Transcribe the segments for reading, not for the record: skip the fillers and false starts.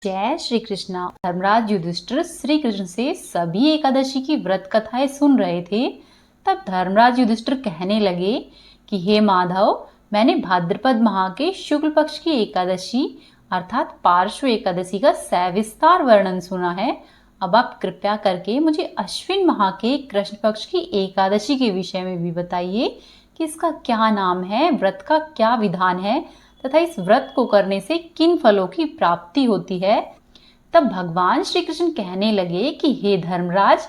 जय श्री कृष्णा। धर्मराज युधिष्ठिर श्री कृष्ण से सभी एकादशी की व्रत कथाएं सुन रहे थे। तब धर्मराज युधिष्ठिर कहने लगे कि हे माधव, मैंने भाद्रपद माह के शुक्ल पक्ष की एकादशी अर्थात पार्श्व एकादशी का सविस्तार वर्णन सुना है। अब आप कृपया करके मुझे अश्विन माह के कृष्ण पक्ष की एकादशी के विषय में भी बताइए कि इसका क्या नाम है, व्रत का क्या विधान है तथा इस व्रत को करने से किन फलों की प्राप्ति होती है। तब भगवान श्री कृष्ण कहने लगे कि हे धर्मराज,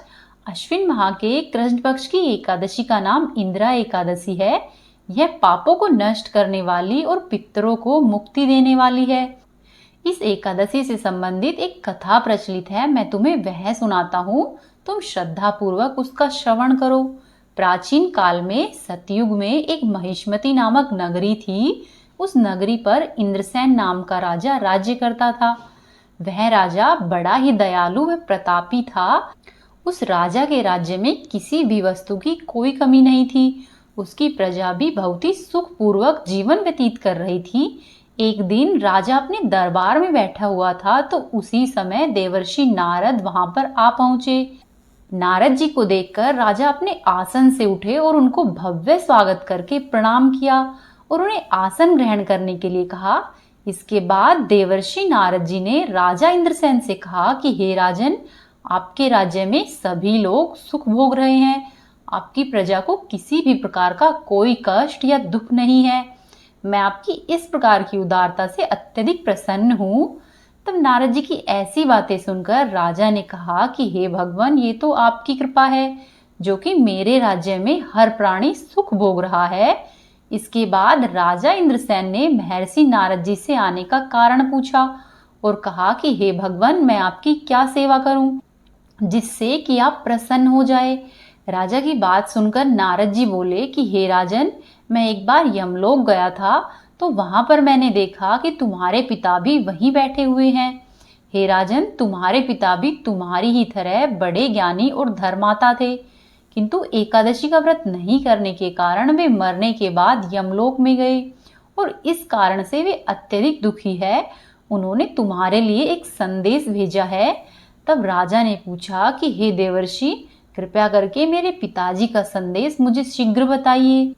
अश्विन माह के कृष्ण पक्ष की एकादशी का नाम इंदिरा एकादशी है। यह पापों को नष्ट करने वाली और पितरों को मुक्ति देने वाली है। इस एकादशी से संबंधित एक कथा प्रचलित है, मैं तुम्हें वह सुनाता हूँ। तुम श्रद्धा पूर्वक उसका श्रवण करो। प्राचीन काल में सतयुग में एक महिष्मती नामक नगरी थी। उस नगरी पर इंद्रसेन नाम का राजा राज्य करता था। वह राजा बड़ा ही दयालु व प्रतापी था। उस राजा के राज्य में किसी भी वस्तु की कोई कमी नहीं थी। उसकी प्रजा भी बहुत ही सुखपूर्वक जीवन व्यतीत कर रही थी। एक दिन राजा अपने दरबार में बैठा हुआ था तो उसी समय देवर्षि नारद वहां पर आ पहुंचे। नारद जी को देखकर राजा अपने आसन से उठे और उनको भव्य स्वागत करके प्रणाम किया और उन्हें आसन ग्रहण करने के लिए कहा। इसके बाद देवर्षि नारद जी ने राजा इंद्रसेन से कहा कि हे राजन, आपके राज्य में सभी लोग सुख भोग रहे हैं। आपकी प्रजा को किसी भी प्रकार का कोई कष्ट या दुख नहीं है। मैं आपकी इस प्रकार की उदारता से अत्यधिक प्रसन्न हूँ। तब नारद जी की ऐसी बातें सुनकर राजा ने कहा कि हे भगवान, ये तो आपकी कृपा है जो कि मेरे राज्य में हर प्राणी सुख भोग रहा है। इसके बाद राजा इंद्रसेन ने महर्षि नारद जी से आने का कारण पूछा और कहा कि हे भगवान, मैं आपकी क्या सेवा करूं जिससे कि आप प्रसन्न हो जाए। राजा की बात सुनकर नारद जी बोले कि हे राजन, मैं एक बार यमलोक गया था तो वहां पर मैंने देखा कि तुम्हारे पिता भी वहीं बैठे हुए हैं। हे राजन, तुम्हारे पिता भी तुम्हारी ही तरह बड़े ज्ञानी और धर्माता थे, किंतु एकादशी का व्रत नहीं करने के कारण वे मरने के बाद यमलोक में गए और इस कारण से वे अत्यधिक दुखी है। उन्होंने तुम्हारे लिए एक संदेश भेजा है। तब राजा ने पूछा कि हे देवर्षि, कृपया करके मेरे पिताजी का संदेश मुझे शीघ्र बताइए।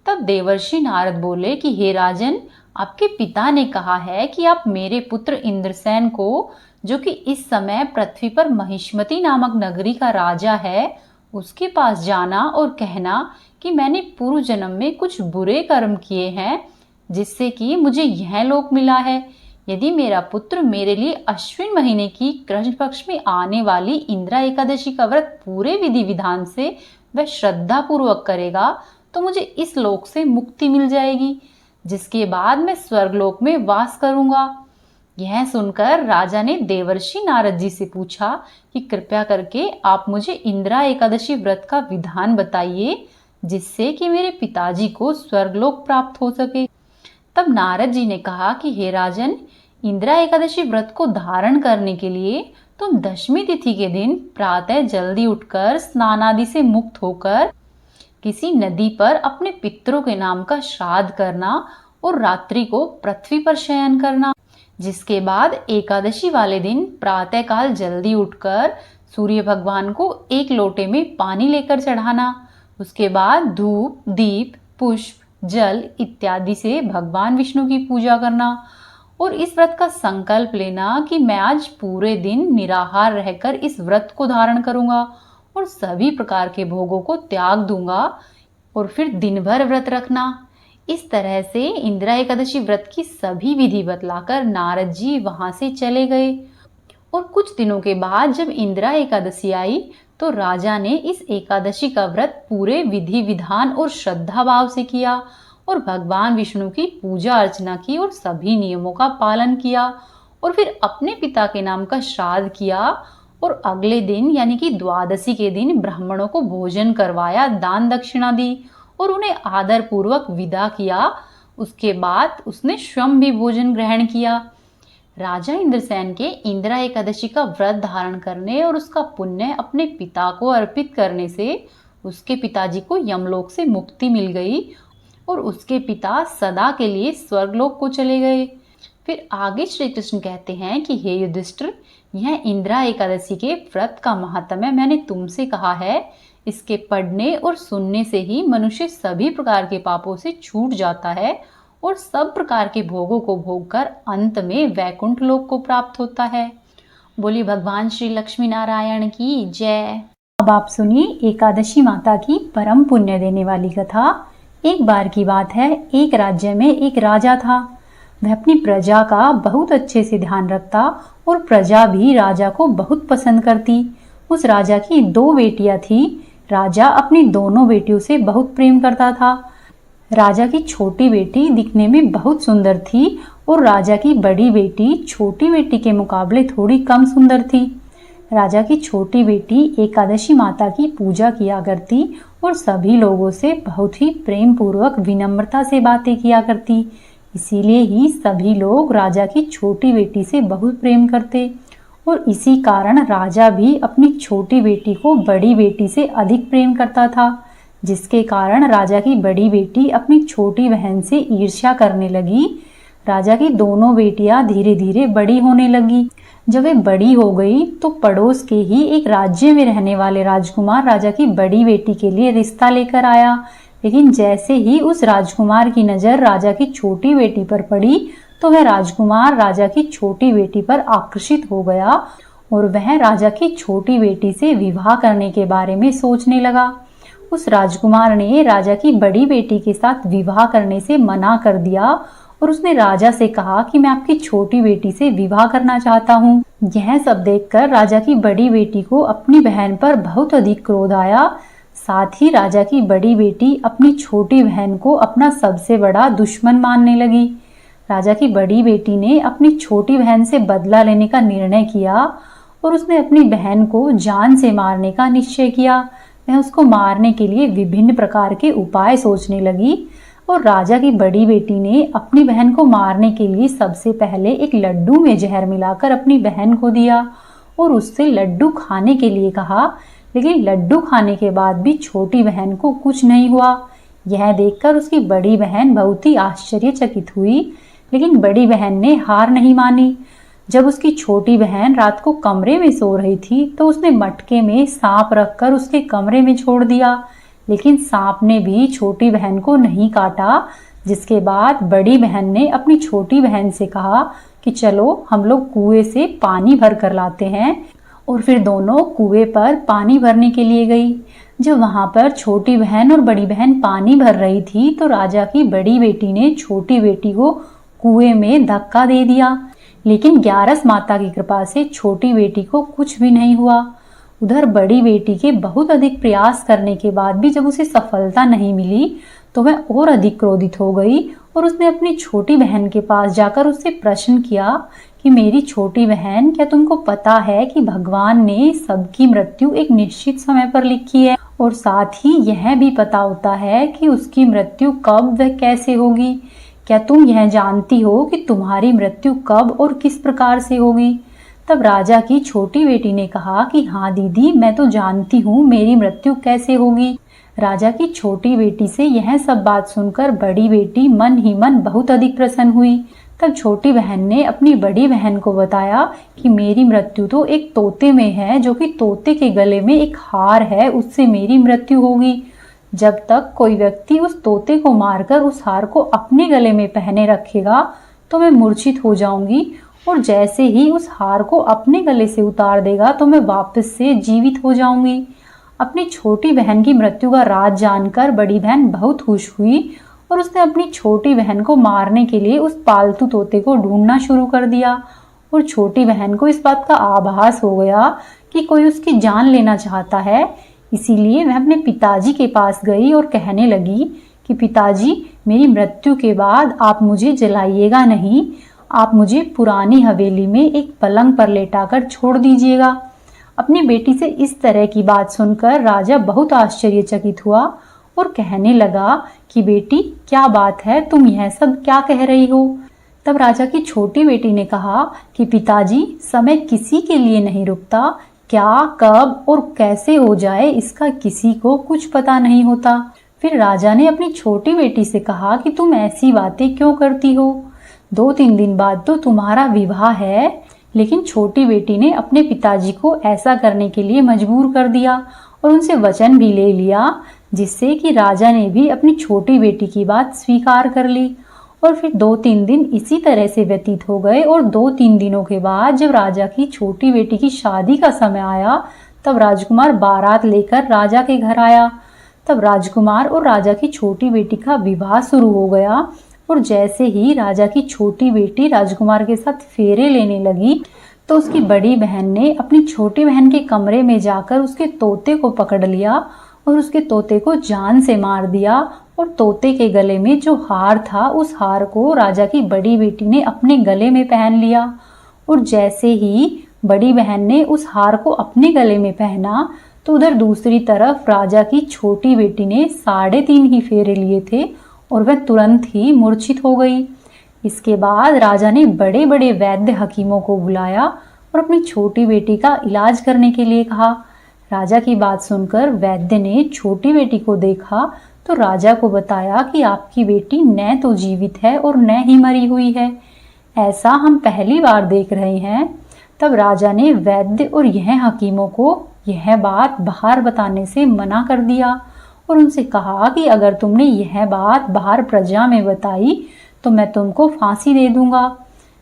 तब देवर्षि नारद बोले कि हे राजन, आपके पिता ने कहा है कि आप मेरे पुत्र इंद्रसेन को, जो कि इस समय पृथ्वी पर महिष्मती नामक नगरी का राजा है, उसके पास जाना और कहना कि मैंने पूर्व जन्म में कुछ बुरे कर्म किए हैं जिससे कि मुझे यह लोक मिला है। यदि मेरा पुत्र मेरे लिए अश्विन महीने की कृष्ण पक्ष में आने वाली इंदिरा एकादशी का व्रत पूरे विधि विधान से वह श्रद्धा पूर्वक करेगा तो मुझे इस लोक से मुक्ति मिल जाएगी, जिसके बाद मैं स्वर्गलोक में वास करूंगा। यह सुनकर राजा ने देवर्षि नारद जी से पूछा कि कृपया करके आप मुझे इंदिरा एकादशी व्रत का विधान बताइए जिससे कि मेरे पिताजी को स्वर्गलोक प्राप्त हो सके। तब नारद जी ने कहा कि हे राजन, इंदिरा एकादशी व्रत को धारण करने के लिए तुम दशमी तिथि के दिन प्रातः जल्दी उठकर स्नान आदि से मुक्त होकर किसी नदी पर अपने पितरों के नाम का श्राद्ध करना और रात्रि को पृथ्वी पर शयन करना। जिसके बाद एकादशी वाले दिन प्रातः काल जल्दी उठकर सूर्य भगवान को एक लोटे में पानी लेकर चढ़ाना। उसके बाद धूप, दीप, पुष्प, जल इत्यादि से भगवान विष्णु की पूजा करना और इस व्रत का संकल्प लेना कि मैं आज पूरे दिन निराहार रहकर इस व्रत को धारण करूंगा और सभी प्रकार के भोगों को त्याग दूंगा और फिर दिन भर व्रत रखना। इस तरह से इंदिरा एकादशी व्रत की सभी विधि बतलाकर नारद जी वहां से चले गए। और कुछ दिनों के बाद जब इंदिरा एकादशी आई तो राजा ने इस एकादशी का व्रत पूरे विधि विधान और श्रद्धा भाव से किया और भगवान विष्णु की पूजा अर्चना की और सभी नियमों का पालन किया और फिर अपने पिता के नाम का श्राद्ध किया और अगले दिन यानी कि द्वादशी के दिन ब्राह्मणों को भोजन करवाया, दान दक्षिणा दी और उन्हें आदर पूर्वक विदा किया। उसके बाद उसने स्वयं भी भोजन ग्रहण किया। राजा इंद्रसेन के इंदिरा एकादशी का व्रत धारण करने और उसका पुण्य अपने पिता को अर्पित करने से उसके पिताजी को यमलोक से मुक्ति मिल गई और उसके पिता सदा के लिए स्वर्गलोक को चले गए। फिर आगे श्री कृष्ण कहते हैं कि हे युधिष्ठिर, यह इंदिरा एकादशी के व्रत का महात्म्य मैंने तुमसे कहा है। इसके पढ़ने और सुनने से ही मनुष्य सभी प्रकार के पापों से छूट जाता है और सब प्रकार के भोगों को भोगकर अंत में वैकुंठ लोक को प्राप्त होता है। बोली भगवान श्री लक्ष्मी नारायण की जय। अब आप सुनिए एकादशी माता की परम पुण्य देने वाली कथा। एक बार की बात है, एक राज्य में एक राजा था। वह अपनी प्रजा का बहुत अच्छे से ध्यान रखता और प्रजा भी राजा को बहुत पसंद करती। उस राजा की 2 बेटियां थी। राजा अपनी दोनों बेटियों से बहुत प्रेम करता था। राजा की छोटी बेटी दिखने में बहुत सुंदर थी और राजा की बड़ी बेटी छोटी बेटी के मुकाबले थोड़ी कम सुंदर थी। राजा की छोटी बेटी एकादशी माता की पूजा किया करती और सभी लोगों से बहुत ही प्रेम पूर्वक विनम्रता से बातें किया करती। इसीलिए ही सभी लोग राजा की छोटी बेटी से बहुत प्रेम करते और इसी कारण राजा भी अपनी छोटी बेटी को बड़ी बेटी से अधिक प्रेम करता था, जिसके कारण राजा की बड़ी बेटी अपनी छोटी बहन से ईर्ष्या करने लगी। राजा की दोनों बेटियां धीरे धीरे बड़ी होने लगी। जब वे बड़ी हो गई तो पड़ोस के ही एक राज्य में रहने वाले राजकुमार राजा की बड़ी बेटी के लिए रिश्ता लेकर आया। लेकिन जैसे ही उस राजकुमार की नजर राजा की छोटी बेटी पर पड़ी तो वह राजकुमार राजा की छोटी बेटी पर आकर्षित हो गया और वह राजा की छोटी बेटी से विवाह करने के बारे में सोचने लगा। उस राजकुमार ने राजा की बड़ी बेटी के साथ विवाह करने से मना कर दिया और उसने राजा से कहा कि मैं आपकी छोटी बेटी से विवाह करना चाहता हूँ। यह सब देखकर राजा की बड़ी बेटी को अपनी बहन पर बहुत अधिक क्रोध आया। साथ ही राजा की बड़ी बेटी अपनी छोटी बहन को अपना सबसे बड़ा दुश्मन मानने लगी। राजा की बड़ी बेटी ने अपनी छोटी बहन से बदला लेने का निर्णय किया और उसने अपनी बहन को जान से मारने का निश्चय किया। वह उसको मारने के लिए विभिन्न प्रकार के उपाय सोचने लगी और राजा की बड़ी बेटी ने अपनी बहन को मारने के लिए सबसे पहले एक लड्डू में जहर मिलाकर अपनी बहन को दिया और उससे लड्डू खाने के लिए कहा। लेकिन लड्डू खाने के बाद भी छोटी बहन को कुछ नहीं हुआ। यह देखकर उसकी बड़ी बहन बहुत ही आश्चर्यचकित हुई, लेकिन बड़ी बहन ने हार नहीं मानी। जब उसकी छोटी बहन रात को कमरे में सो रही थी तो उसने मटके में सांप रखकर उसके कमरे में छोड़ दिया, लेकिन सांप ने भी छोटी बहन को नहीं काटा। जिसके बाद बड़ी बहन ने अपनी छोटी बहन से कहा कि चलो हम लोग कुएं से पानी भर कर लाते हैं, और फिर दोनों कुएं पर पानी भरने के लिए गई। जब वहां पर छोटी बहन और बड़ी बहन पानी भर रही थी तो राजा की बड़ी बेटी ने छोटी बेटी को कुएं में धक्का दे दिया, लेकिन ग्यारस माता की कृपा से छोटी बेटी को कुछ भी नहीं हुआ। उधर बड़ी बेटी के बहुत अधिक प्रयास करने के बाद भी जब उसे सफलता नहीं मिली तो वह और अधिक क्रोधित हो गई और उसने अपनी छोटी बहन के पास जाकर उससे प्रश्न किया कि मेरी छोटी बहन, क्या तुमको पता है कि भगवान ने सबकी मृत्यु एक निश्चित समय पर लिखी है और साथ ही यह भी पता होता है कि उसकी मृत्यु कब व कैसे होगी। क्या तुम यह जानती हो कि तुम्हारी मृत्यु कब और किस प्रकार से होगी? तब राजा की छोटी बेटी ने कहा कि हाँ दीदी, मैं तो जानती हूँ मेरी मृत्यु कैसे होगी। राजा की छोटी बेटी से यह सब बात सुनकर बड़ी बेटी मन ही मन बहुत अधिक प्रसन्न हुई। तब छोटी बहन ने अपनी बड़ी बहन को बताया कि मेरी मृत्यु तो एक तोते में है, जो कि तोते के गले में एक हार है, उससे मेरी मृत्यु होगी। जब तक कोई व्यक्ति उस तोते को मारकर उस हार को अपने गले में पहने रखेगा तो मैं मूर्छित हो जाऊंगी, और जैसे ही उस हार को अपने गले से उतार देगा तो मैं वापस से जीवित हो जाऊंगी। अपनी छोटी बहन की मृत्यु का राज जानकर बड़ी बहन बहुत खुश हुई और उसने अपनी छोटी बहन को मारने के लिए उस पालतू तोते को ढूंढना शुरू कर दिया। और छोटी बहन को इस बात का आभास हो गया कि कोई उसकी जान लेना चाहता है। इसीलिए वह अपने पिताजी के पास गई और कहने लगी कि पिताजी, मेरी मृत्यु के बाद आप मुझे जलाइएगा नहीं, आप मुझे पुरानी हवेली में एक पलंग पर लेटाकर छोड़ दीजिएगा। अपनी बेटी से इस तरह की बात सुनकर राजा बहुत आश्चर्यचकित हुआ और कहने लगा कि बेटी, क्या बात है, तुम यह सब क्या कह रही हो? तब राजा की छोटी बेटी ने कहा कि पिताजी, समय किसी के लिए नहीं रुकता, क्या कब और कैसे हो जाए इसका किसी को कुछ पता नहीं होता। फिर राजा ने अपनी छोटी बेटी से कहा कि तुम ऐसी बातें क्यों करती हो? 2-3 दिन बाद तो तुम्हारा विवाह है। लेकिन छोटी बेटी ने अपने पिताजी को ऐसा करने के लिए मजबूर कर दिया और उनसे वचन भी ले लिया, जिससे कि राजा ने भी अपनी छोटी बेटी की बात स्वीकार कर ली। और फिर 2-3 दिन इसी तरह से व्यतीत हो गए और 2-3 दिनों के बाद जब राजा की छोटी बेटी की शादी का समय आया, तब राजकुमार बारात लेकर राजा के घर आया। तब राजकुमार और राजा की छोटी बेटी का विवाह शुरू हो गया और जैसे ही राजा की छोटी बेटी राजकुमार के साथ फेरे लेने लगी, तो उसकी बड़ी बहन ने अपनी छोटी बहन के कमरे में जाकर उसके तोते को पकड़ लिया और उसके तोते को जान से मार दिया। और तोते के गले में जो हार था, उस हार को राजा की बड़ी बेटी ने अपने गले में पहन लिया। और जैसे ही बड़ी बहन ने उस हार को अपने गले में पहना, तो उधर दूसरी तरफ राजा की छोटी बेटी ने 3.5 ही फेरे लिए थे और वह तुरंत ही मूर्छित हो गई। इसके बाद राजा ने बड़े बड़े वैद्य हकीमों को बुलाया और अपनी छोटी बेटी का इलाज करने के लिए कहा। राजा की बात सुनकर वैद्य ने छोटी बेटी को देखा तो राजा को बताया कि आपकी बेटी न तो जीवित है और न ही मरी हुई है। ऐसा हम पहली बार देख रहे हैं। तब राजा ने वैद्य और यह हकीमों को यह बात बाहर बताने से मना कर दिया और उनसे कहा कि अगर तुमने यह बात बाहर प्रजा में बताई तो मैं तुमको फांसी दे दूंगा।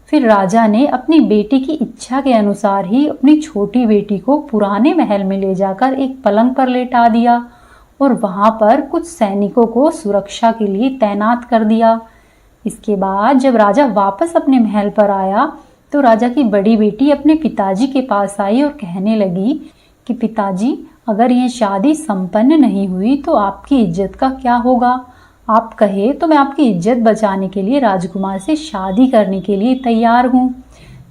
फिर राजा ने अपनी बेटी की इच्छा के अनुसार ही अपनी छोटी बेटी को पुराने महल में ले जाकर एक पलंग पर लेटा दिया और वहां पर कुछ सैनिकों को सुरक्षा के लिए तैनात कर दिया। इसके बाद जब राजा वापस अपने महल पर आया तो राजा की बड़ी बेटी अपने पिताजी के पास आई और कहने लगी कि पिताजी, अगर यह शादी संपन्न नहीं हुई तो आपकी इज्जत का क्या होगा? आप कहे तो मैं आपकी इज्जत बचाने के लिए राजकुमार से शादी करने के लिए तैयार हूँ।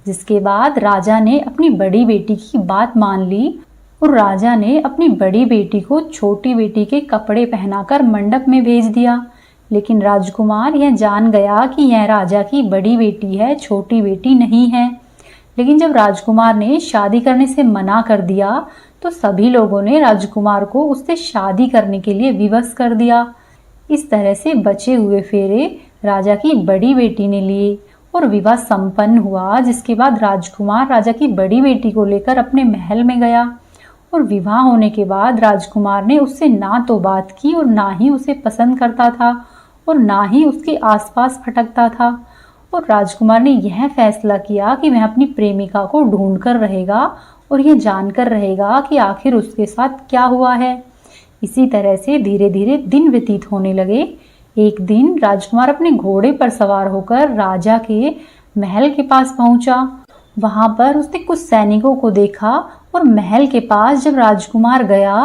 जिसके बाद राजा ने अपनी बड़ी बेटी की बात मान ली और राजा ने अपनी बड़ी बेटी को छोटी बेटी के कपड़े पहनाकर मंडप में भेज दिया। लेकिन राजकुमार यह जान गया कि यह राजा की बड़ी बेटी है, छोटी बेटी नहीं है। लेकिन जब राजकुमार ने शादी करने से मना कर दिया तो सभी लोगों ने राजकुमार को उससे शादी करने के लिए विवश कर दिया। इस तरह से बचे हुए फेरे राजा की बड़ी बेटी ने लिए और विवाह संपन्न हुआ। जिसके बाद राजकुमार राजा की बड़ी बेटी को लेकर अपने महल में गया और विवाह होने के बाद राजकुमार ने उससे ना तो बात की और ना ही उसे पसंद करता था और ना ही उसके आसपास भटकता था। और राजकुमार ने यह फैसला किया कि वह अपनी प्रेमिका को ढूंढ कर रहेगा और यह जानकर रहेगा कि आखिर उसके साथ क्या हुआ है। इसी तरह से धीरे धीरे दिन व्यतीत होने लगे। एक दिन राजकुमार अपने घोड़े पर सवार होकर राजा के महल के पास पहुंचा। वहां पर उसने कुछ सैनिकों को देखा और महल के पास जब राजकुमार गया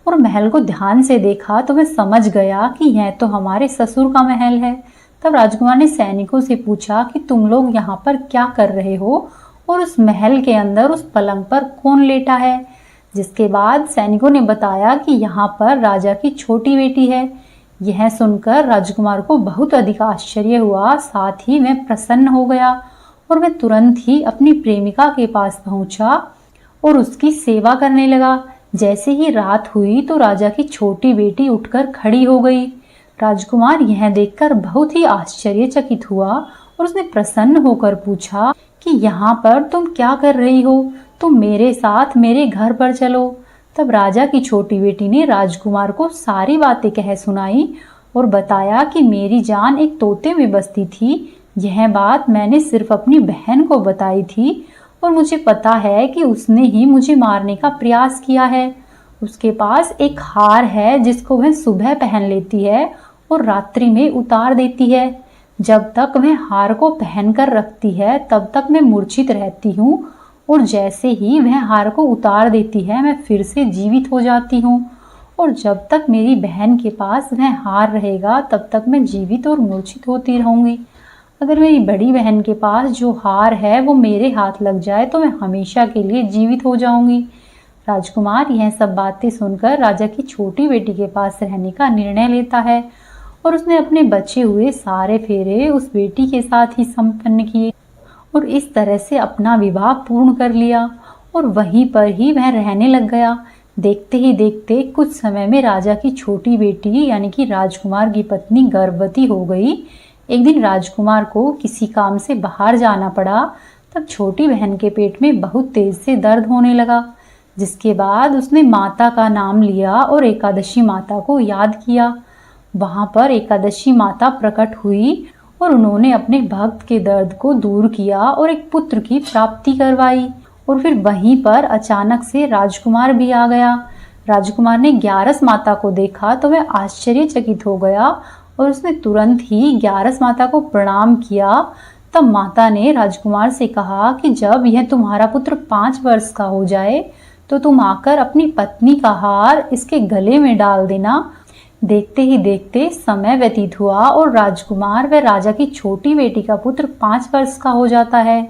और महल को ध्यान से देखा तो वह समझ गया कि यह तो हमारे ससुर का महल है। तब राजकुमार ने सैनिकों से पूछा कि तुम लोग यहाँ पर क्या कर रहे हो और उस महल के अंदर उस पलंग पर कौन लेटा है? जिसके बाद सैनिकों ने बताया कि यहाँ पर राजा की छोटी बेटी है। यह सुनकर राजकुमार को बहुत अधिक आश्चर्य हुआ, साथ ही वह प्रसन्न हो गया और वह तुरंत ही अपनी प्रेमिका के पास पहुंचा और उसकी सेवा करने लगा। जैसे ही रात हुई तो राजा की छोटी बेटी उठकर खड़ी हो गई। राजकुमार यह देखकर बहुत ही आश्चर्यचकित हुआ और उसने प्रसन्न होकर पूछा कि यहाँ पर तुम क्या कर रही हो? तुम मेरे साथ मेरे घर पर चलो। तब राजा की छोटी बेटी ने राजकुमार को सारी बातें कह सुनाई और बताया कि मेरी जान एक तोते में बसती थी। यह बात मैंने सिर्फ अपनी बहन को बताई थी और मुझे पता है कि उसने ही मुझे मारने का प्रयास किया है। उसके पास एक हार है जिसको वह सुबह पहन लेती है और रात्रि में उतार देती है। जब तक वह हार को पहनकर रखती है तब तक मैं मूर्छित रहती हूँ और जैसे ही वह हार को उतार देती है मैं फिर से जीवित हो जाती हूँ और जब तक मेरी बहन के पास वह हार रहेगा तब तक मैं जीवित और मूर्छित होती रहूँगी। अगर मेरी बड़ी बहन के पास जो हार है वो मेरे हाथ लग जाए तो मैं हमेशा के लिए जीवित हो जाऊंगी। राजकुमार यह सब बातें सुनकर राजा की छोटी बेटी के पास रहने का निर्णय लेता है और उसने अपने बचे हुए सारे फेरे उस बेटी के साथ ही संपन्न किए और इस तरह से अपना विवाह पूर्ण कर लिया और वहीं पर ही वह रहने लग गया। देखते ही देखते कुछ समय में राजा की छोटी बेटी यानी कि राजकुमार की पत्नी गर्भवती हो गई। एक दिन राजकुमार को किसी काम से बाहर जाना पड़ा। तब छोटी बहन के पेट में बहुत तेज से दर्द होने लगा, जिसके बाद उसने माता का नाम लिया और एकादशी माता को याद किया। वहां पर एकादशी माता प्रकट हुई और उन्होंने अपने भक्त के दर्द को दूर किया और एक पुत्र की प्राप्ति करवाई। और फिर वहीं पर अचानक से राजकुमार भी आ गया। राजकुमार ने ग्यारस माता को देखा तो वह आश्चर्यचकित हो गया और उसने तुरंत ही ग्यारस माता को प्रणाम किया। तब माता ने राजकुमार से कहा कि जब यह तुम्हारा पुत्र 5 वर्ष का हो जाए तो तुम आकर अपनी पत्नी का हार इसके गले में डाल देना। देखते ही देखते समय व्यतीत हुआ और राजकुमार व राजा की छोटी बेटी का पुत्र 5 वर्ष का हो जाता है।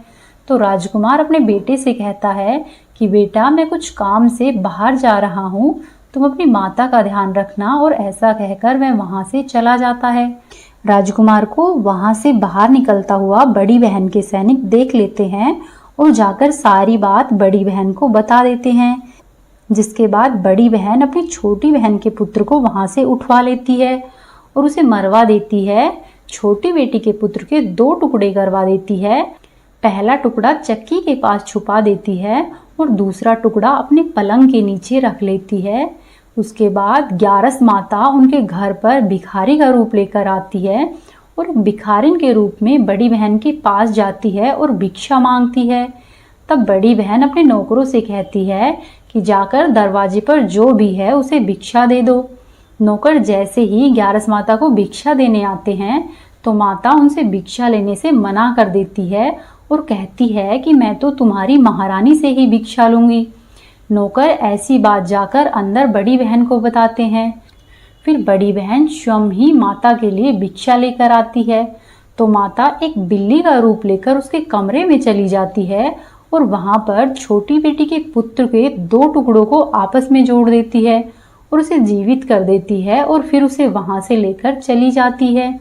तो राजकुमार अपने बेटे से कहता है कि बेटा, मैं कुछ काम से बाहर जा रहा हूँ, तुम अपनी माता का ध्यान रखना। और ऐसा कहकर वह वहां से चला जाता है। राजकुमार को वहां से बाहर निकलता हुआ बड़ी बहन के सैनिक देख लेते हैं और जाकर सारी बात बड़ी बहन को बता देते हैं, जिसके बाद बड़ी बहन अपनी छोटी बहन के पुत्र को वहां से उठवा लेती है और उसे मरवा देती है। छोटी बेटी के पुत्र के 2 टुकड़े करवा देती है। पहला टुकड़ा चक्की के पास छुपा देती है और दूसरा टुकड़ा अपने पलंग के नीचे रख लेती है। उसके बाद ग्यारस माता उनके घर पर भिखारी का रूप लेकर आती है और भिखारिन के रूप में बड़ी बहन के पास जाती है और भिक्षा मांगती है। तब बड़ी बहन अपने नौकरों से कहती है कि जाकर दरवाजे पर जो भी है उसे भिक्षा दे दो। नौकर जैसे ही ग्यारस माता को भिक्षा देने आते हैं तो माता उनसे भिक्षा लेने से मना कर देती है और कहती है कि मैं तो तुम्हारी महारानी से ही भिक्षा लूंगी। नौकर ऐसी बात जाकर अंदर बड़ी बहन को बताते हैं। फिर बड़ी बहन स्वयं ही माता के लिए भिक्षा लेकर आती है। तो माता एक बिल्ली का रूप लेकर उसके कमरे में चली जाती है और वहां पर छोटी बेटी के पुत्र के 2 टुकड़ों को आपस में जोड़ देती है और उसे जीवित कर देती है और फिर उसे वहां से लेकर चली जाती है।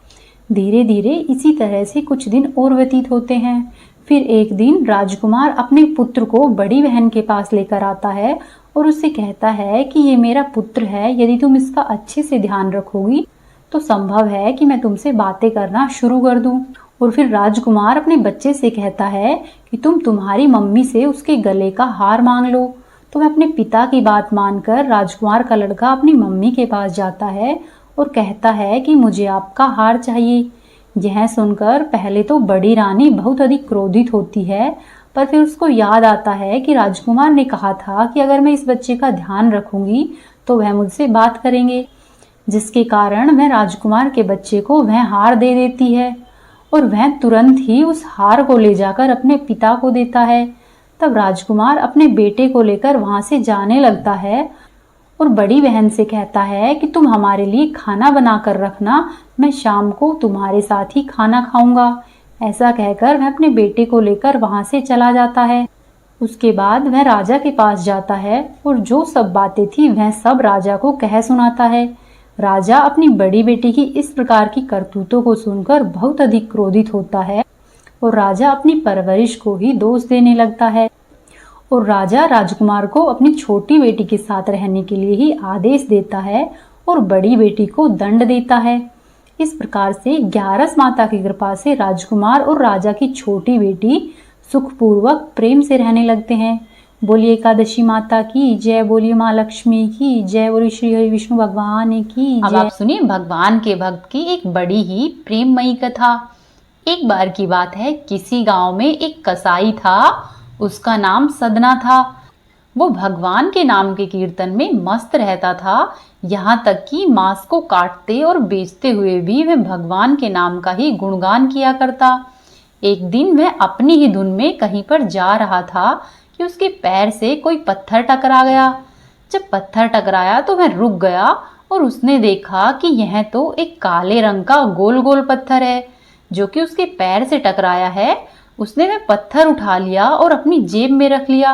धीरे धीरे इसी तरह से कुछ दिन और व्यतीत होते हैं। फिर एक दिन राजकुमार अपने पुत्र को बड़ी बहन के पास लेकर आता है और उससे कहता है कि ये मेरा पुत्र है, यदि तुम इसका अच्छे से ध्यान रखोगी तो संभव है कि मैं तुमसे बातें करना शुरू कर दूं। और फिर राजकुमार अपने बच्चे से कहता है कि तुम्हारी मम्मी से उसके गले का हार मांग लो। तो वह अपने पिता की बात मानकर राजकुमार का लड़का अपनी मम्मी के पास जाता है और कहता है कि मुझे आपका हार चाहिए। यह सुनकर पहले तो बड़ी रानी बहुत अधिक क्रोधित होती है, पर फिर उसको याद आता है कि राजकुमार ने कहा था कि अगर मैं इस बच्चे का ध्यान रखूंगी तो वह मुझसे बात करेंगे, जिसके कारण वह राजकुमार के बच्चे को वह हार दे देती है और वह तुरंत ही उस हार को ले जाकर अपने पिता को देता है। तब राजकुमार अपने बेटे को लेकर वहां से जाने लगता है और बड़ी बहन से कहता है कि तुम हमारे लिए खाना बना कर रखना, मैं शाम को तुम्हारे साथ ही खाना खाऊंगा। ऐसा कहकर वह अपने बेटे को लेकर वहां से चला जाता है। उसके बाद वह राजा के पास जाता है और जो सब बातें थी वह सब राजा को कह सुनाता है। राजा अपनी बड़ी बेटी की इस प्रकार की करतूतों को सुनकर बहुत अधिक क्रोधित होता है और राजा अपनी परवरिश को ही दोष देने लगता है और राजा राजकुमार को अपनी छोटी बेटी के साथ रहने के लिए ही आदेश देता है और बड़ी बेटी को दंड देता है। इस प्रकार से ग्यारस माता की कृपा से राजकुमार और राजा की छोटी बेटी सुखपूर्वक प्रेम से रहने लगते हैं। बोलिए एकादशी माता की जय, बोलिए माँ लक्ष्मी की जय, बोलिए श्री हरि विष्णु भगवान की जय। अब आप सुनिए भगवान के भक्त की एक बड़ी ही प्रेममयी कथा। एक बार की बात है, किसी गांव में एक कसाई था, उसका नाम सदना था। वो भगवान के नाम के कीर्तन में मस्त रहता था, यहाँ तक कि मांस को काटते और बेचते हुए भी वह भगवान के नाम का ही गुणगान किया करता। एक दिन वह अपनी ही धुन में कहीं पर जा रहा था कि उसके पैर से कोई पत्थर टकरा गया। जब पत्थर टकराया तो वह रुक गया और उसने देखा कि यह तो एक काले रंग का गोल गोल पत्थर है जो कि उसके पैर से टकराया है। उसने वह पत्थर उठा लिया और अपनी जेब में रख लिया,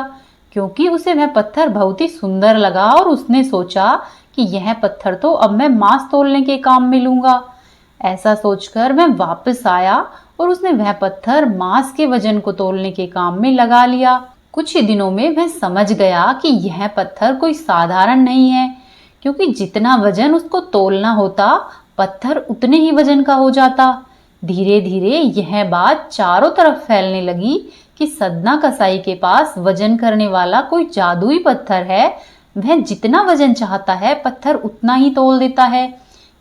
क्योंकि उसे वह पत्थर बहुत ही सुंदर लगा और उसने सोचा कि यह पत्थर तो अब मैं मांस तोलने के काम में लूंगा। ऐसा सोचकर वह वापस आया और उसने वह पत्थर मांस के वजन को तोलने के काम में लगा लिया। कुछ ही दिनों में वह समझ गया कि यह पत्थर कोई साधारण नहीं है, क्योंकि जितना वजन उसको तोलना होता पत्थर उतने ही वजन का हो जाता। धीरे धीरे यह बात चारों तरफ फैलने लगी कि सदना कसाई के पास वजन करने वाला कोई जादुई पत्थर है। वह जितना वजन चाहता है पत्थर उतना ही तोल देता है।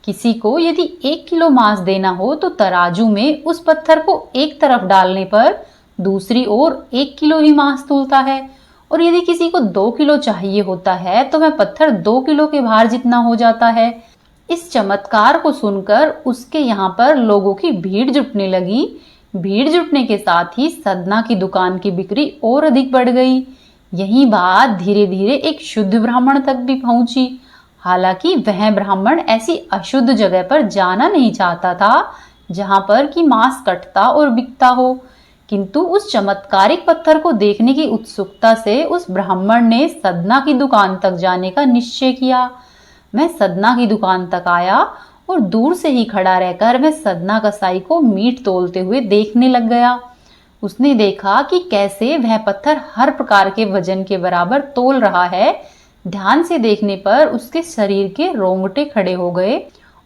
किसी को यदि 1 किलो मांस देना हो तो तराजू में उस पत्थर को एक तरफ डालने पर दूसरी ओर 1 किलो ही मांस तोलता है। और यदि किसी को 2 किलो चाहिए होता है तो वह पत्थर 2 किलो के भार जितना हो जाता है। इस चमत्कार को सुनकर उसके यहाँ पर लोगों की भीड़ जुटने लगी। भीड़ जुटने के साथ ही सदना की दुकान की बिक्री और अधिक बढ़ गई। यही बात धीरे धीरे एक शुद्ध ब्राह्मण तक भी पहुंची। हालांकि वह ब्राह्मण ऐसी अशुद्ध जगह पर जाना नहीं चाहता था जहां पर कि मांस कटता और बिकता हो, किंतु उस चमत्कारिक पत्थर को देखने की उत्सुकता से उस ब्राह्मण ने सदना की दुकान तक जाने का निश्चय किया। मैं सदना की दुकान तक आया और दूर से ही खड़ा रहकर मैं सदना कसाई को मीट तोलते हुए देखने लग गया। उसने देखा कि कैसे वह पत्थर हर प्रकार के वजन के बराबर तोल रहा है। ध्यान से देखने पर उसके शरीर के रोंगटे खड़े हो गए।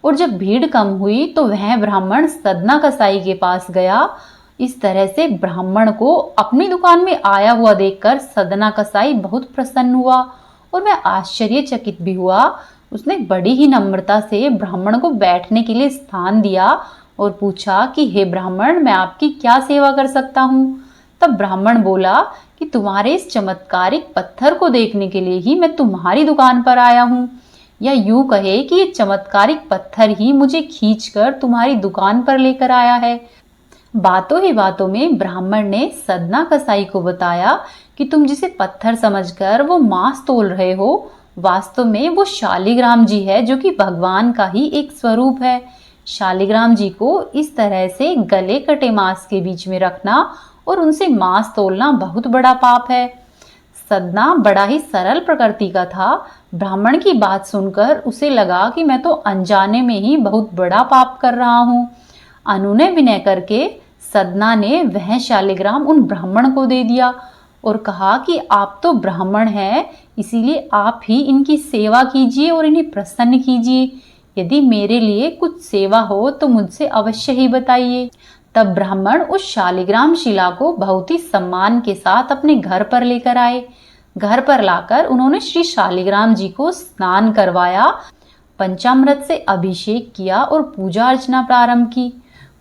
और जब भीड़ कम हुई तो वह ब्राह्मण सदना कसाई के पास गया। इस तरह से ब्राह्मण को अपनी दुकान में आया हुआ देखकर सदना कसाई बहुत प्रसन्न हुआ और वह आश्चर्यचकित भी हुआ। उसने बड़ी ही नम्रता से ब्राह्मण को बैठने के लिए स्थान दिया और पूछा कि हे ब्राह्मण, मैं आपकी क्या सेवा कर सकता हूँ। तब ब्राह्मण बोला कि तुम्हारे इस चमत्कारिक पत्थर को देखने के लिए ही मैं तुम्हारी दुकान पर आया हूँ, या यूं कहे कि ये चमत्कारिक पत्थर ही मुझे खींचकर तुम्हारी दुकान पर लेकर आया है। बातों ही बातों में ब्राह्मण ने सदना कसाई को बताया कि तुम जिसे पत्थर समझकर वो मांस तोल रहे हो, वास्तव में वो शालिग्राम जी है, जो कि भगवान का ही एक स्वरूप है। शालिग्राम जी को इस तरह से गले कटे मांस के बीच में रखना और उनसे मांस तोलना बहुत बड़ा पाप है। सदना बड़ा ही सरल प्रकृति का था। ब्राह्मण की बात सुनकर उसे लगा कि मैं तो अनजाने में ही बहुत बड़ा पाप कर रहा हूँ। अनुनय विनय करके सदना ने वह शालिग्राम उन ब्राह्मण को दे दिया और कहा कि आप तो ब्राह्मण हैं, इसीलिए आप ही इनकी सेवा कीजिए और इन्हें प्रसन्न कीजिए। यदि मेरे लिए कुछ सेवा हो तो मुझसे अवश्य ही बताइए। तब ब्राह्मण उस शालिग्राम शिला को बहुत ही सम्मान के साथ अपने घर पर लेकर आए। घर पर लाकर उन्होंने श्री शालिग्राम जी को स्नान करवाया, पंचामृत से अभिषेक किया और पूजा अर्चना प्रारंभ की।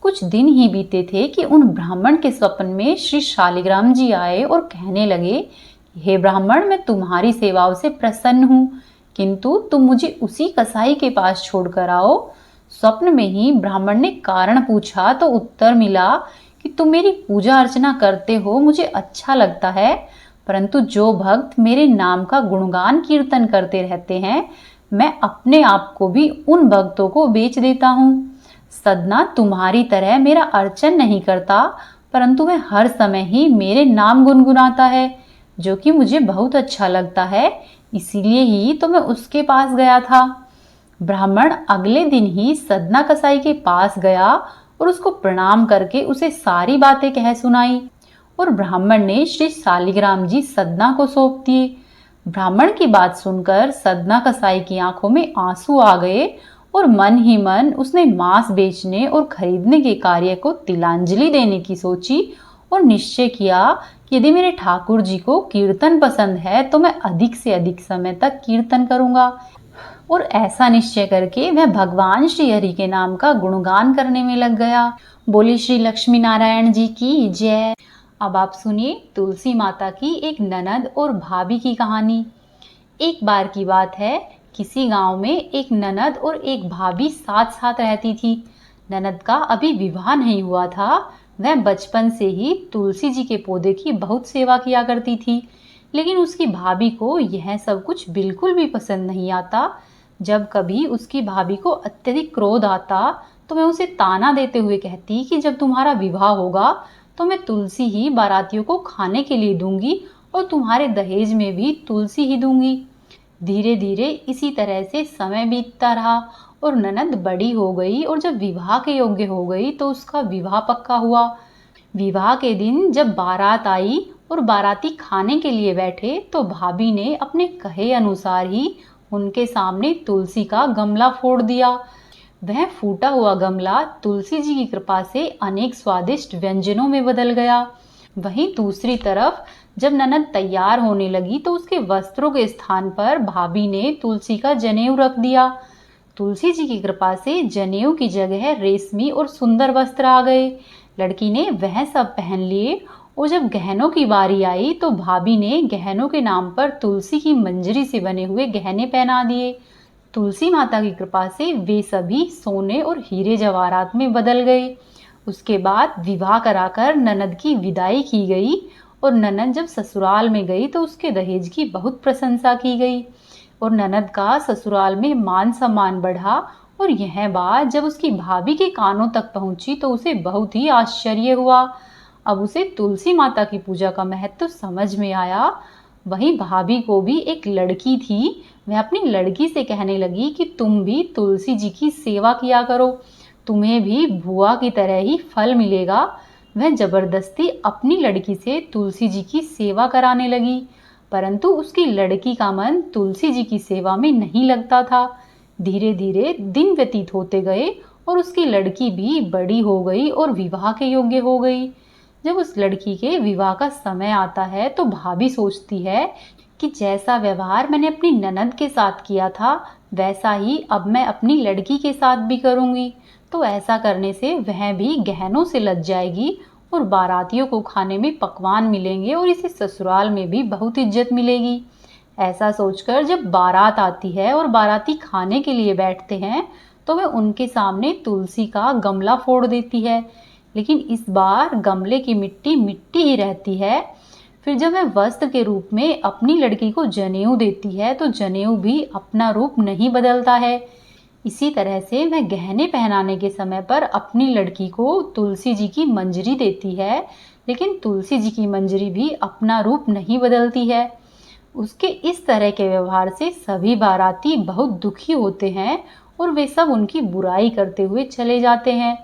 कुछ दिन ही बीते थे कि उन ब्राह्मण के स्वप्न में श्री शालिग्राम जी आए और कहने लगे, हे ब्राह्मण, मैं तुम्हारी सेवाओं से प्रसन्न हूँ, किंतु तुम मुझे उसी कसाई के पास छोड़कर आओ। स्वप्न में ही ब्राह्मण ने कारण पूछा तो उत्तर मिला कि तुम मेरी पूजा अर्चना करते हो, मुझे अच्छा लगता है, परंतु जो भक्त मेरे नाम का गुणगान कीर्तन करते रहते हैं, मैं अपने आप को भी उन भक्तों को बेच देता हूँ। सदना तुम्हारी तरह मेरा अर्चन नहीं करता, परंतु वह हर समय ही मेरे नाम गुनगुनाता है, जो कि मुझे बहुत अच्छा लगता है, इसीलिए ही तो मैं उसके पास गया था। ब्राह्मण अगले दिन ही सदना कसाई के पास गया और उसको प्रणाम करके उसे सारी बातें कह सुनाई और ब्राह्मण ने श्री शालिग्राम जी सदना को सौंप दिए। ब्राह्मण की बात सुनकर सदना कसाई की आंखों में आंसू आ गए और मन ही मन उसने मांस बेचने और खरीदने के कार्य को तिलांजलि देने की सोची और निश्चय किया कि यदि मेरे ठाकुर जी को कीर्तन पसंद है तो मैं अधिक से अधिक समय तक कीर्तन करूंगा। और ऐसा निश्चय करके वह भगवान श्री हरि के नाम का गुणगान करने में लग गया। बोली श्री लक्ष्मी नारायण जी की जय। अब आप सुनिए तुलसी माता की एक ननद और भाभी की कहानी। एक बार की बात है, किसी गांव में एक ननद और एक भाभी साथ साथ रहती थी। ननद का अभी विवाह नहीं हुआ था। वह बचपन से ही तुलसी जी के पौधे की बहुत सेवा किया करती थी, लेकिन उसकी भाभी को यह सब कुछ बिल्कुल भी पसंद नहीं आता। जब कभी उसकी भाभी को अत्यधिक क्रोध आता तो मैं उसे ताना देते हुए कहती कि जब तुम्हारा विवाह होगा तो मैं तुलसी ही बारातियों को खाने के लिए दूंगी और तुम्हारे दहेज में भी तुलसी ही दूंगी। धीरे धीरे इसी तरह से समय बीतता रहा और ननद बड़ी हो गई और जब विवाह के योग्य हो गई तो उसका विवाह पक्का हुआ। विवाह के दिन जब बारात आई और बाराती खाने के लिए बैठे तो भाभी ने अपने कहे अनुसार ही उनके सामने तुलसी का गमला फोड़ दिया। वह फूटा हुआ गमला तुलसी जी की कृपा से अनेक स्वादिष्ट व्यंजनों में बदल गया। वहीं दूसरी तरफ जब ननद तैयार होने लगी तो उसके वस्त्रों के स्थान पर भाभी ने तुलसी का जनेऊ रख दिया। तुलसी जी की कृपा से जनेऊ की जगह रेशमी और सुंदर वस्त्र आ गए। लड़की ने वह सब पहन लिए और जब गहनों की बारी आई तो भाभी ने गहनों के नाम पर तुलसी की मंजरी से बने हुए गहने पहना दिए। तुलसी माता की कृपा से वे सभी सोने और हीरे जवाहरात में बदल गए। उसके बाद विवाह कराकर ननद की विदाई की गई और ननद जब ससुराल में गई तो उसके दहेज की बहुत प्रशंसा की गई और ननद का ससुराल में मान सम्मान बढ़ा। और यह बात जब उसकी भाभी के कानों तक पहुंची तो उसे बहुत ही आश्चर्य हुआ। अब उसे तुलसी माता की पूजा का महत्व समझ में आया। वहीं भाभी को भी एक लड़की थी। वह अपनी लड़की से कहने लगी कि तुम भी तुलसी जी की सेवा किया करो, तुम्हें भी बुआ की तरह ही फल मिलेगा। वह जबरदस्ती अपनी लड़की से तुलसी जी की सेवा कराने लगी, परंतु उसकी लड़की का मन तुलसी जी की सेवा में नहीं लगता था। धीरे धीरे दिन व्यतीत होते गए और उसकी लड़की भी बड़ी हो गई और विवाह के योग्य हो गई। जब उस लड़की के विवाह का समय आता है तो भाभी सोचती है कि जैसा व्यवहार मैंने अपनी ननद के साथ किया था वैसा ही अब मैं अपनी लड़की के साथ भी करूंगी। तो ऐसा करने से वह भी गहनों से लज जाएगी और बारातियों को खाने में पकवान मिलेंगे और इसे ससुराल में भी बहुत इज्जत मिलेगी। ऐसा सोचकर जब बारात आती है और बाराती खाने के लिए बैठते हैं तो वह उनके सामने तुलसी का गमला फोड़ देती है, लेकिन इस बार गमले की मिट्टी मिट्टी ही रहती है। फिर जब वह वस्त्र के रूप में अपनी लड़की को जनेऊ देती है तो जनेऊ भी अपना रूप नहीं बदलता है। इसी तरह से वह गहने पहनाने के समय पर अपनी लड़की को तुलसी जी की मंजरी देती है, लेकिन तुलसी जी की मंजरी भी अपना रूप नहीं बदलती है। उसके इस तरह के व्यवहार से सभी बाराती बहुत दुखी होते हैं और वे सब उनकी बुराई करते हुए चले जाते हैं।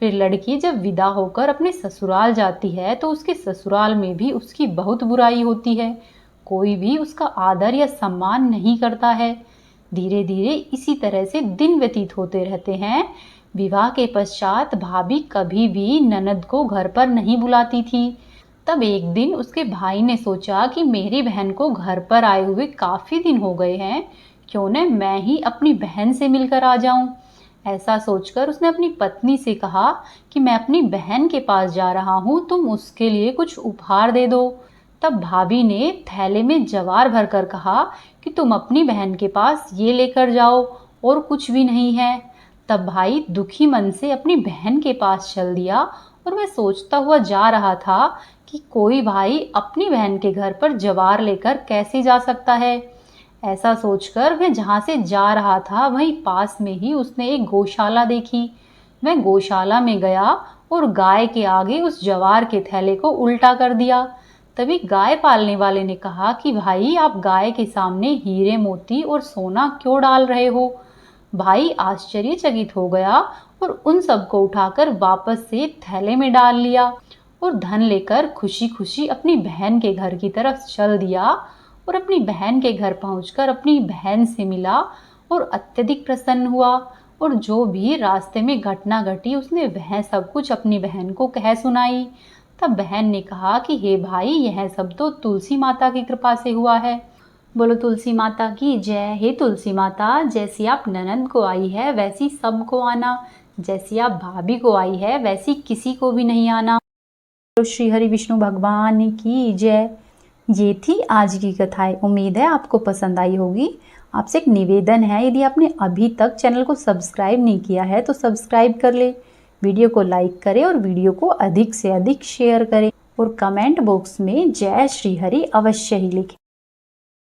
फिर लड़की जब विदा होकर अपने ससुराल जाती है तो उसके ससुराल में भी उसकी बहुत बुराई होती है। कोई भी उसका आदर या सम्मान नहीं करता है। धीरे धीरे इसी तरह से दिन व्यतीत होते रहते हैं। विवाह के पश्चात भाभी कभी भी ननद को घर पर नहीं बुलाती थी। तब एक दिन उसके भाई ने सोचा कि मेरी बहन को घर पर आए हुए काफी दिन हो गए हैं, क्यों न मैं ही अपनी बहन से मिलकर आ जाऊं। ऐसा सोचकर उसने अपनी पत्नी से कहा कि मैं अपनी बहन के पास जा रहा हूं, तुम उसके लिए कुछ उपहार दे दो। तब भाभी ने थैले में जवार भरकर कहा कि तुम अपनी बहन के पास ये लेकर जाओ और कुछ भी नहीं है। तब भाई दुखी मन से अपनी बहन के पास चल दिया और वह सोचता हुआ जा रहा था कि कोई भाई अपनी बहन के घर पर जवार लेकर कैसे जा सकता है। ऐसा सोचकर वह जहाँ से जा रहा था वहीं पास में ही उसने एक गौशाला देखी। वह गौशाला में गया और गाय के आगे उस जवार के थैले को उल्टा कर दिया। तभी गाय पालने वाले ने कहा कि भाई आप गाय के सामने हीरे मोती और सोना क्यों डाल रहे हो। भाई आश्चर्यचकित हो गया और उन सबको उठाकर वापस से थैले में डाल लिया और धन लेकर खुशी खुशी अपनी बहन के घर की तरफ चल दिया और अपनी बहन के घर पहुंचकर अपनी बहन से मिला और अत्यधिक प्रसन्न हुआ। और जो भी रास्ते में घटना घटी उसने वह सब कुछ अपनी बहन को कह सुनाई। तब बहन ने कहा कि हे भाई, यह सब तो तुलसी माता की कृपा से हुआ है। बोलो तुलसी माता की जय। हे तुलसी माता, जैसी आप ननद को आई है वैसी सबको आना, जैसी आप भाभी को आई है वैसी किसी को भी नहीं आना। बोलो श्री हरि विष्णु भगवान की जय। ये थी आज की कथाएं। उम्मीद है आपको पसंद आई होगी। आपसे एक निवेदन है, यदि आपने अभी तक चैनल को सब्सक्राइब नहीं किया है तो सब्सक्राइब कर ले, वीडियो को लाइक करें और वीडियो को अधिक से अधिक शेयर करें और कमेंट बॉक्स में जय श्री हरि अवश्य ही लिखें।